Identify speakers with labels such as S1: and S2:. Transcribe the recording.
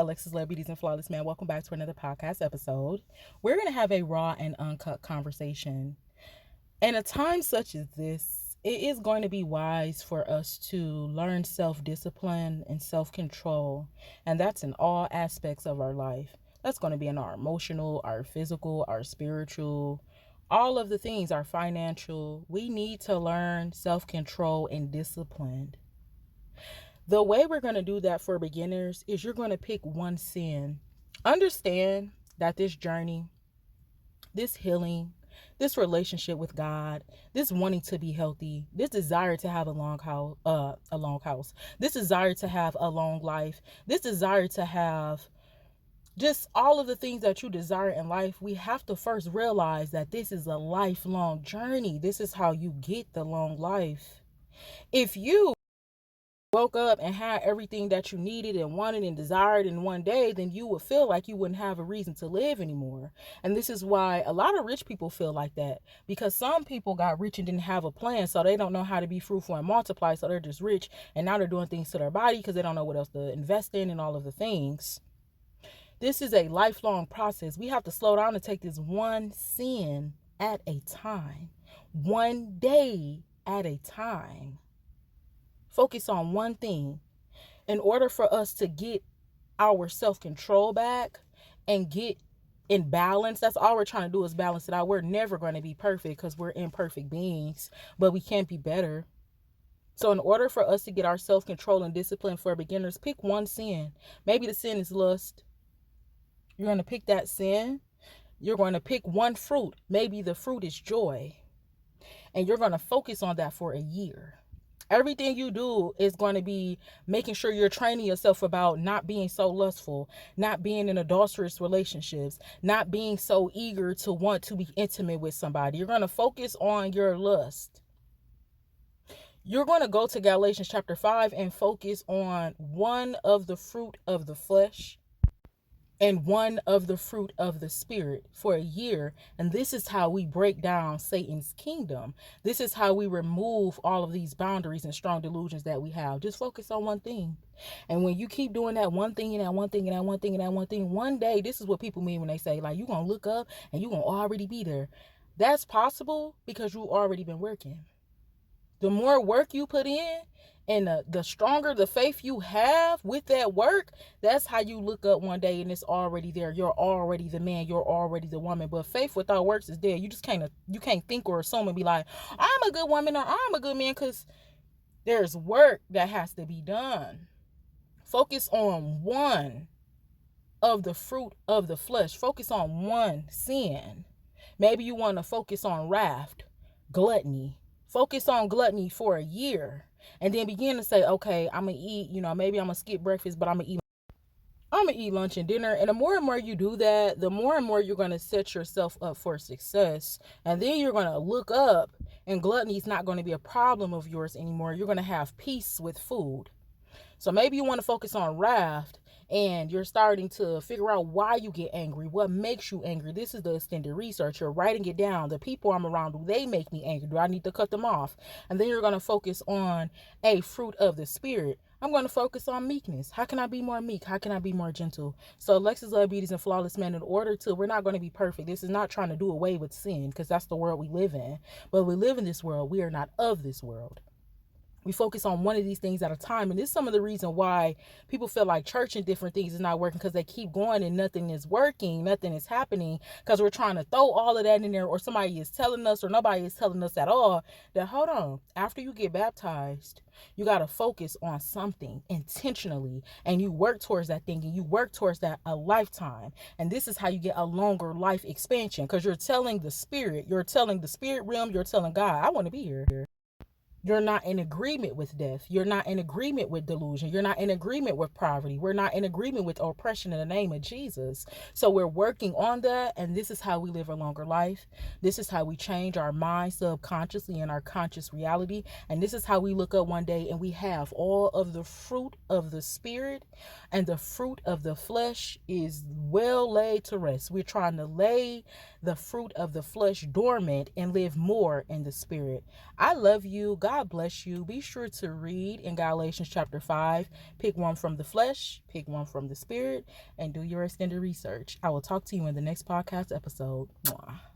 S1: Alexus, Beauties and Flawless Man. Welcome back to another podcast episode. We're going to have a raw and uncut conversation. In a time such as this, it is going to be wise for us to learn self-discipline and self-control. And that's in all aspects of our life. That's going to be in our emotional, our physical, our spiritual, all of the things, our financial. We need to learn self-control and discipline. The way we're going to do that for beginners is you're going to pick one sin. Understand that this journey, this healing, this relationship with God, this wanting to be healthy, this desire to have a long house, this desire to have a long life, this desire to have just all of the things that you desire in life, we have to first realize that this is a lifelong journey. This is how you get the long life. If you woke up and had everything that you needed and wanted and desired in one day, then you would feel like you wouldn't have a reason to live anymore. And this is why a lot of rich people feel like that, because some people got rich and didn't have a plan, so they don't know how to be fruitful and multiply, so they're just rich, and now they're doing things to their body because they don't know what else to invest in and all of the things. This is a lifelong process. We have to slow down and take this one sin at a time, one day at a time. Focus on one thing. In order for us to get our self-control back and get in balance, that's all we're trying to do is balance it out. We're never going to be perfect because we're imperfect beings, but we can be better. So in order for us to get our self-control and discipline for beginners, pick one sin. Maybe the sin is lust. You're going to pick that sin. You're going to pick one fruit. Maybe the fruit is joy. And you're going to focus on that for a year. Everything you do is going to be making sure you're training yourself about not being so lustful, not being in adulterous relationships, not being so eager to want to be intimate with somebody. You're going to focus on your lust. You're going to go to Galatians chapter 5 and focus on one of the fruit of the flesh and one of the fruit of the spirit for a year. And this is how we break down Satan's kingdom. This is how we remove all of these boundaries and strong delusions that we have. Just focus on one thing. And when you keep doing that one thing and that one thing and that one thing and that one thing, one day, this is what people mean when they say, like, you're going to look up and you're going to already be there. That's possible because you've already been working. The more work you put in, and the stronger the faith you have with that work, that's how you look up one day and it's already there. You're already the man. You're already the woman. But faith without works is dead. You just can't think or assume and be like, I'm a good woman or I'm a good man, because there's work that has to be done. Focus on one of the fruit of the flesh. Focus on one sin. Maybe you want to focus on wrath, gluttony. Focus on gluttony for a year. And then begin to say, okay, I'm going to eat, maybe I'm going to skip breakfast, but I'm going to eat lunch and dinner. And the more and more you do that, the more and more you're going to set yourself up for success. And then you're going to look up and gluttony is not going to be a problem of yours anymore. You're going to have peace with food. So maybe you want to focus on wrath, and you're starting to figure out why you get angry, what makes you angry. This is the extended research. You're writing it down. The people I'm around, do they make me angry? Do I need to cut them off? And then you're going to focus on a fruit of the spirit. I'm going to focus on meekness. How can I be more meek? How can I be more gentle? So Alexus, Beauties and Flawless Man, we're not going to be perfect. This is not trying to do away with sin, because that's the world we live in. But we live in this world. We are not of this world. We focus on one of these things at a time. And this is some of the reason why people feel like church and different things is not working, because they keep going and nothing is working. Nothing is happening because we're trying to throw all of that in there, or somebody is telling us, or nobody is telling us at all that, hold on, after you get baptized, you got to focus on something intentionally, and you work towards that thing, and you work towards that a lifetime. And this is how you get a longer life expansion, because you're telling the spirit realm, you're telling God, I want to be here. You're not in agreement with death. You're not in agreement with delusion. You're not in agreement with poverty. We're not in agreement with oppression in the name of Jesus. So we're working on that, and this is how we live a longer life. This is how we change our mind subconsciously in our conscious reality. And this is how we look up one day and we have all of the fruit of the spirit, and the fruit of the flesh is well laid to rest. We're trying to lay the fruit of the flesh dormant and live more in the spirit. I love you. God God bless you. Be sure to read in Galatians chapter 5. Pick one from the flesh, pick one from the spirit, and do your extended research. I will talk to you in the next podcast episode. Mwah.